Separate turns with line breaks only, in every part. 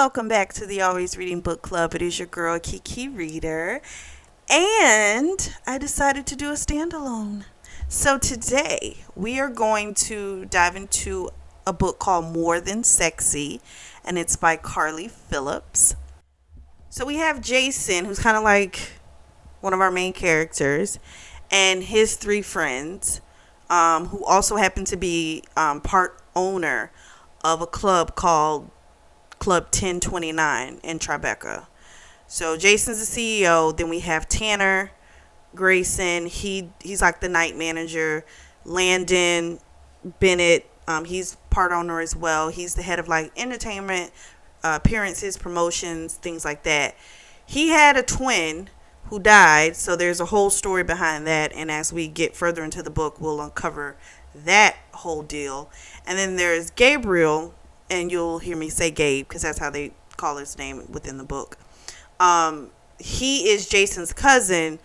Welcome back to the Always Reading Book Club. It is your girl Kiki Reader, and I decided to do a standalone. So today we are going to dive into a book called More Than Sexy, and it's by Carly Phillips. So we have Jason, who's kind of like one of our main characters, and his three friends, who also happen to be part owner of a club called Club 1029 in Tribeca. So Jason's the CEO. Then we have Tanner Grayson. He's like the night manager. Landon Bennett. He's part owner as well. He's the head of like entertainment, appearances, promotions, things like that. He had a twin who died, so there's a whole story behind that. And as we get further into the book, we'll uncover that whole deal. And then there's Gabriel, and you'll hear me say Gabe because that's how they call his name within the book. He is Jason's cousin,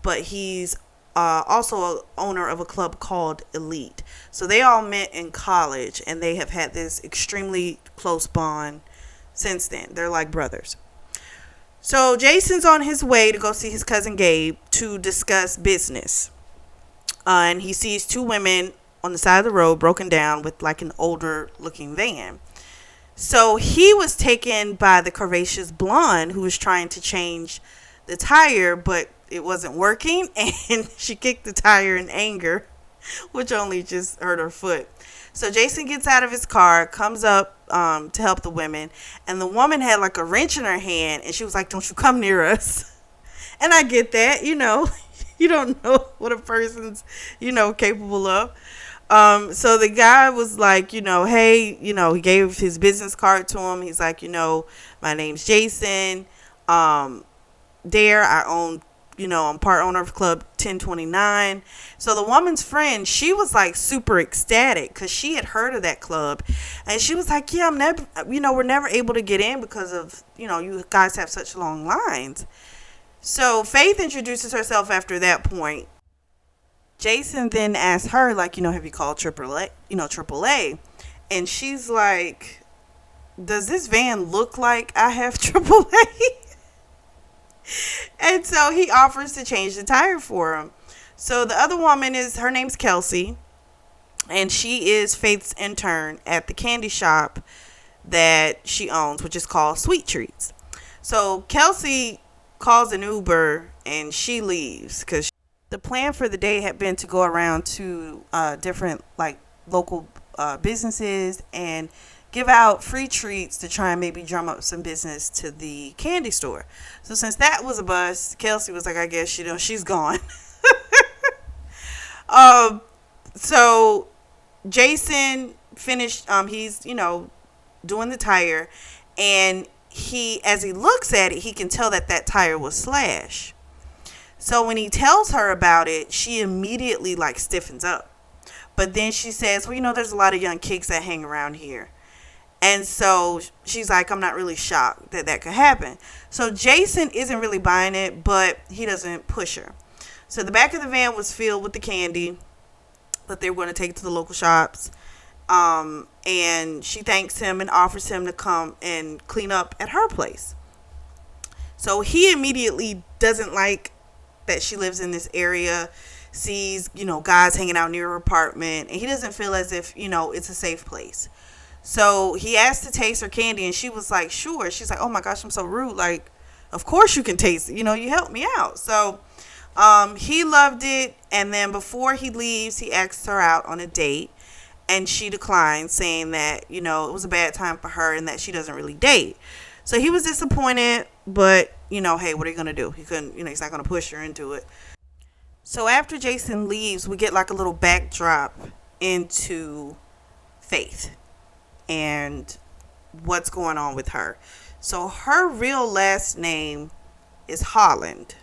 but he's also a owner of a club called Elite. So they all met in college, and they have had this extremely close bond since then. They're like brothers. So Jason's on his way to go see his cousin Gabe to discuss business. And he sees two women on the side of the road broken down with like an older looking van. So he was taken by the curvaceous blonde who was trying to change the tire, but it wasn't working, and she kicked the tire in anger, which only just hurt her foot. So Jason gets out of his car, comes up to help the women, and the woman had like a wrench in her hand, and she was like, "Don't you come near us." And I get that, you don't know what a person's, capable of. So the guy was like, hey, he gave his business card to him. He's like, my name's Jason. There I own, I'm part owner of Club 1029. So the woman's friend, she was like super ecstatic because she had heard of that club. And she was like, yeah, we're never able to get in because of, you guys have such long lines. So Faith introduces herself after that point. Jason then asks her, like, have you called AAA? And she's like, does this van look like I have AAA? And so he offers to change the tire for him. So the other woman her name's Kelsey, and she is Faith's intern at the candy shop that she owns, which is called Sweet Treats. So Kelsey calls an Uber and she leaves because the plan for the day had been to go around to different like local businesses and give out free treats to try and maybe drum up some business to the candy store. So since that was a bust, Kelsey was like, I guess she's gone. So Jason finished. He's doing the tire, and as he looks at it, he can tell that tire was slashed. So when he tells her about it, she immediately like stiffens up. But then she says, well, there's a lot of young kids that hang around here. And so she's like, I'm not really shocked that could happen. So Jason isn't really buying it, but he doesn't push her. So the back of the van was filled with the candy that they were going to take to the local shops. And she thanks him and offers him to come and clean up at her place. So he immediately doesn't like that she lives in this area, sees, guys hanging out near her apartment, and he doesn't feel as if, it's a safe place. So he asked to taste her candy, and she was like, sure. She's like, oh my gosh, I'm so rude. Like, of course you can taste it. You helped me out. So he loved it. And then before he leaves, he asks her out on a date, and she declined, saying that, it was a bad time for her and that she doesn't really date. So he was disappointed, but, hey, what are you going to do? He couldn't, he's not going to push her into it. So after Jason leaves, we get like a little backdrop into Faith and what's going on with her. So her real last name is Holland.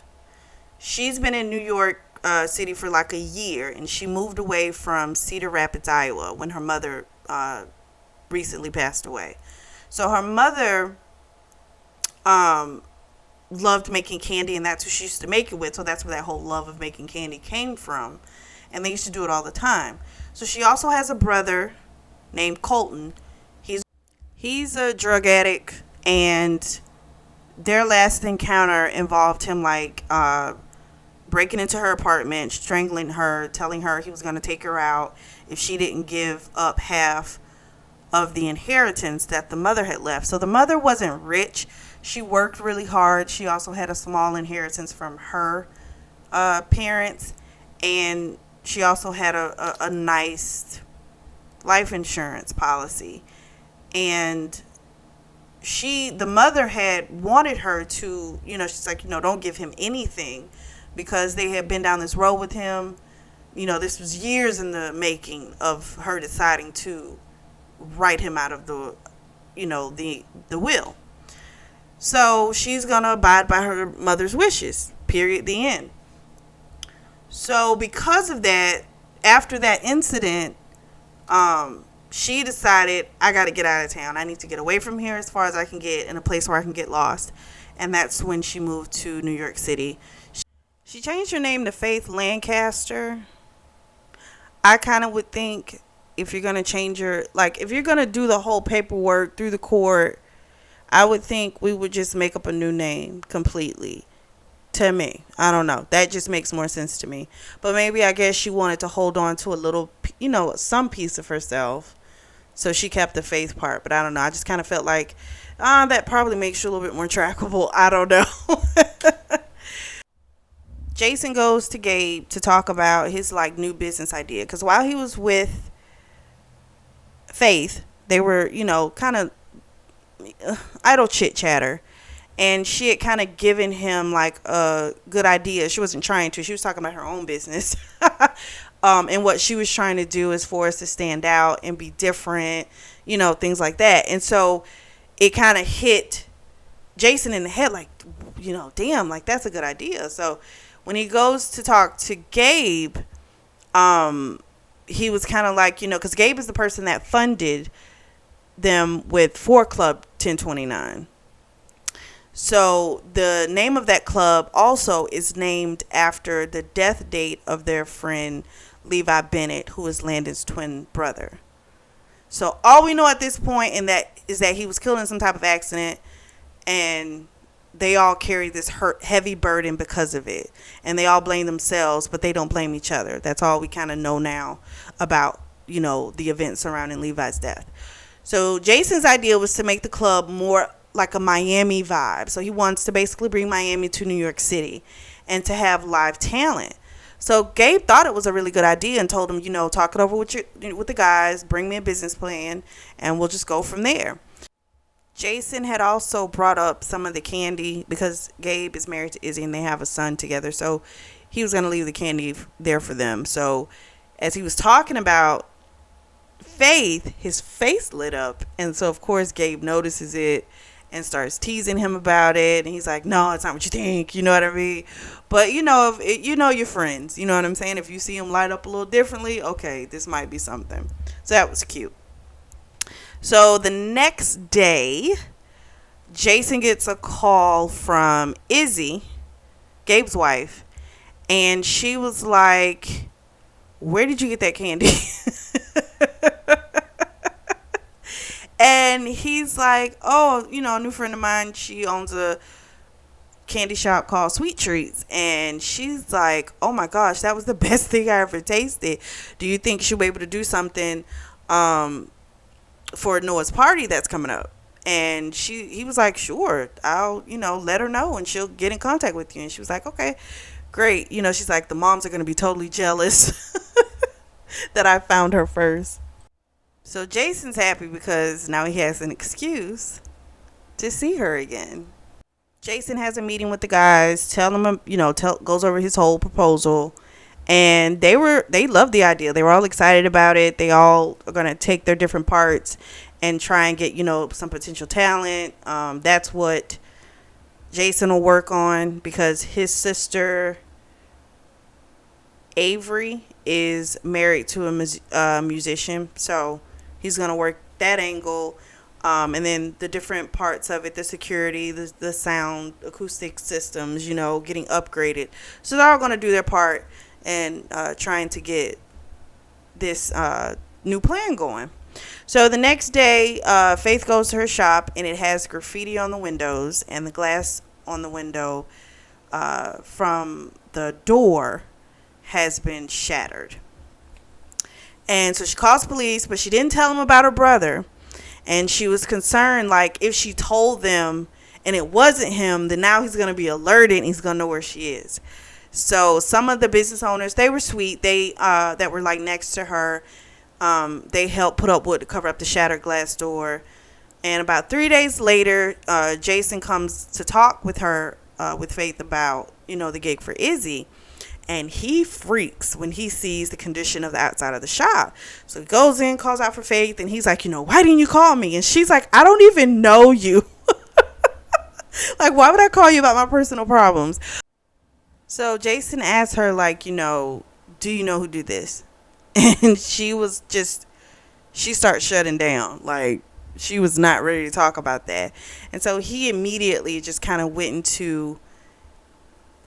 She's been in New York City for like a year, and she moved away from Cedar Rapids, Iowa, when her mother recently passed away. So her mother loved making candy, and that's who she used to make it with. So that's where that whole love of making candy came from, and they used to do it all the time. So she also has a brother named Colton. He's a drug addict, And their last encounter involved him like breaking into her apartment, strangling her, telling her he was going to take her out if she didn't give up half of the inheritance that the mother had left. So the mother wasn't rich. She worked really hard. She also had a small inheritance from her parents, and she also had a nice life insurance policy. And the mother had wanted her to, she's like, don't give him anything, because they had been down this road with him. This was years in the making of her deciding to write him out of the will. So she's gonna abide by her mother's wishes. Period. The end. So because of that, after that incident, she decided, I got to get out of town. I need to get away from here as far as I can get, in a place where I can get lost. And that's when she moved to New York City. She changed her name to Faith Lancaster. I kind of would think, if you're going to change if you're going to do the whole paperwork through the court, I would think we would just make up a new name completely. To me, I don't know, that just makes more sense to me. But maybe, I guess she wanted to hold on to a little, some piece of herself, so she kept the Faith part. But I don't know, I just kind of felt like that probably makes you a little bit more trackable. I don't know. Jason goes to Gabe to talk about his new business idea, because while he was with Faith, they were kind of idle chit chatter. And she had kind of given him a good idea. She wasn't trying to. She was talking about her own business. And what she was trying to do is for us to stand out and be different, things like that. And so it kind of hit Jason in the head damn, that's a good idea. So when he goes to talk to Gabe, he was kind of because Gabe is the person that funded them with for Club 1029. So the name of that club also is named after the death date of their friend Levi Bennett, who is Landon's twin brother. So all we know at this point is that he was killed in some type of accident, and they all carry this heavy burden because of it. And they all blame themselves, but they don't blame each other. That's all we kind of know now about, the events surrounding Levi's death. So Jason's idea was to make the club more like a Miami vibe. So he wants to basically bring Miami to New York City and to have live talent. So Gabe thought it was a really good idea and told him, talk it over with the guys, bring me a business plan, and we'll just go from there. Jason had also brought up some of the candy, because Gabe is married to Izzy and they have a son together. So he was going to leave the candy there for them. So as he was talking about Faith, his face lit up. And so, of course, Gabe notices it and starts teasing him about it. And he's like, no, it's not what you think. You know what I mean? But, if your friends, you know what I'm saying? If you see them light up a little differently, okay, this might be something. So that was cute. So the next day, Jason gets a call from Izzy, Gabe's wife. And she was like, where did you get that candy? And he's like, oh, a new friend of mine, she owns a candy shop called Sweet Treats. And she's like, oh my gosh, that was the best thing I ever tasted. Do you think she'll be able to do something for Noah's party that's coming up? And he was like, sure, I'll, let her know and she'll get in contact with you. And she was like, okay, great. She's like, the moms are going to be totally jealous that I found her first. So Jason's happy because now he has an excuse to see her again. Jason has a meeting with the guys, goes over his whole proposal, and they loved the idea. They were all excited about it. They all are going to take their different parts and try and get, some potential talent. That's what Jason will work on, because his sister Avery is married to a musician, so he's going to work that angle. And then the different parts of it, the security, the sound, acoustic systems, getting upgraded. So they're all going to do their part and trying to get this new plan going. So the next day, Faith goes to her shop, and it has graffiti on the windows, and the glass on the window from the door has been shattered. And so she calls police, but she didn't tell them about her brother. And she was concerned, like, if she told them and it wasn't him, then now he's going to be alerted and he's going to know where she is. So some of the business owners, they were sweet. They that were like next to her, they helped put up wood to cover up the shattered glass door. And about 3 days later, Jason comes to talk with her, with Faith, about, the gig for Izzy. And he freaks when he sees the condition of the outside of the shop. So he goes in, calls out for Faith, and he's like, why didn't you call me? And she's like, I don't even know you. Like, why would I call you about my personal problems? So Jason asked her, like, do you know who did this? And she starts shutting down. Like, she was not ready to talk about that. And so he immediately just kind of went into,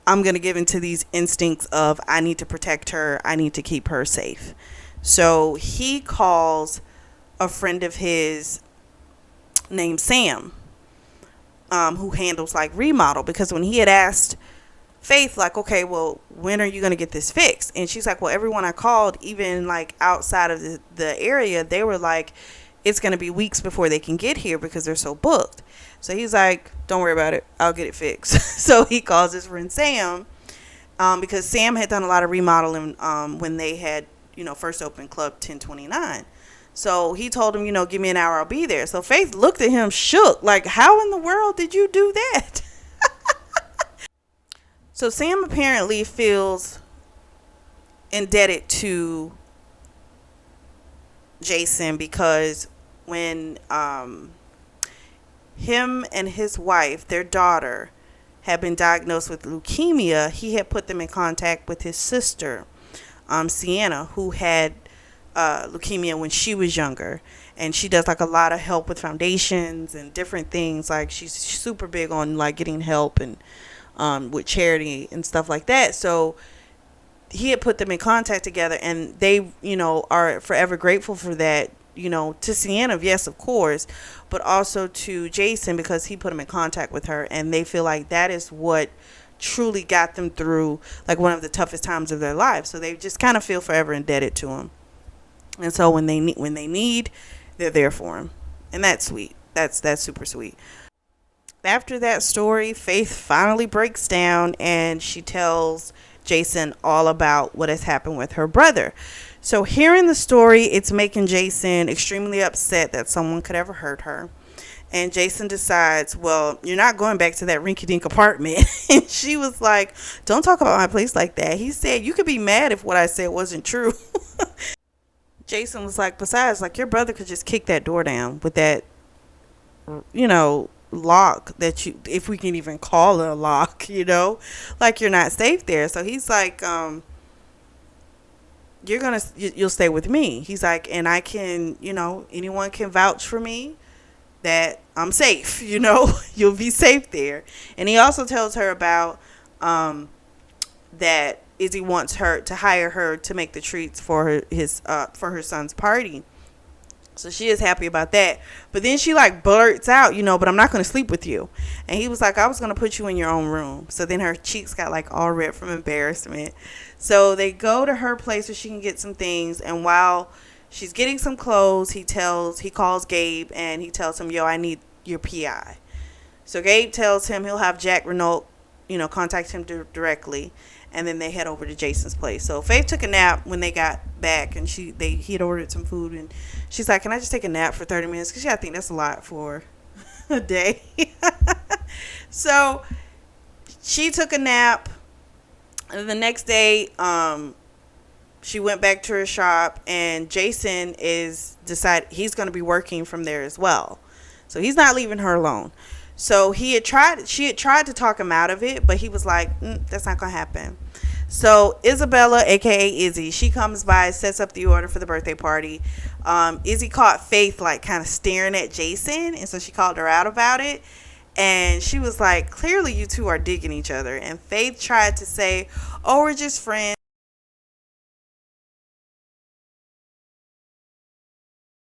I'm going to give into these instincts of, I need to protect her. I need to keep her safe. So he calls a friend of his named Sam, who handles like remodel, because when he had asked Faith, like, okay, well, when are you going to get this fixed? And she's like, well, everyone I called, even like outside of the area, they were like, it's going to be weeks before they can get here because they're so booked. So he's like, don't worry about it. I'll get it fixed. So he calls his friend Sam, because Sam had done a lot of remodeling when they had, first opened Club 1029. So he told him, give me an hour, I'll be there. So Faith looked at him shook, like, how in the world did you do that? So Sam apparently feels indebted to Jason because when him and his wife, their daughter, had been diagnosed with leukemia, he had put them in contact with his sister, Sienna, who had leukemia when she was younger. And she does like a lot of help with foundations and different things. Like, she's super big on like getting help and with charity and stuff like that. So he had put them in contact together, and they, are forever grateful for that, to Sienna, yes, of course, but also to Jason, because he put them in contact with her, and they feel like that is what truly got them through like one of the toughest times of their lives. So they just kind of feel forever indebted to him. And so when they need, they're there for him. And that's sweet. That's super sweet. After that story, Faith finally breaks down and she tells Jason all about what has happened with her brother. So hearing the story, it's making Jason extremely upset that someone could ever hurt her. And Jason decides, well, you're not going back to that rinky-dink apartment. And she was like, don't talk about my place like that. He said, you could be mad if what I said wasn't true. Jason was like, besides, like, your brother could just kick that door down with that, lock that you, if we can even call it a lock, like, you're not safe there. So he's like, you'll stay with me. He's like, and I can, anyone can vouch for me that I'm safe, you'll be safe there. And he also tells her about that Izzy wants her to hire her to make the treats for her son's party. So she is happy about that. But then she like blurts out, but I'm not going to sleep with you. And he was like, I was going to put you in your own room. So then her cheeks got like all red from embarrassment. So they go to her place where she can get some things. And while she's getting some clothes, he calls Gabe and he tells him, I need your PI. So Gabe tells him he'll have Jack Renault, contact him directly. And then they head over to Jason's place. So Faith took a nap when they got back, and he had ordered some food, and she's like, can I just take a nap for 30 minutes? Because I think that's a lot for a day. So she took a nap, and the next day she went back to her shop, and Jason decided he's going to be working from there as well. So he's not leaving her alone. So she had tried to talk him out of it, but he was like, that's not going to happen. So Isabella, aka Izzy, she comes by, sets up the order for the birthday party. Izzy caught Faith like kind of staring at Jason, and so she called her out about it. And she was like, clearly you two are digging each other. And Faith tried to say, oh, we're just friends.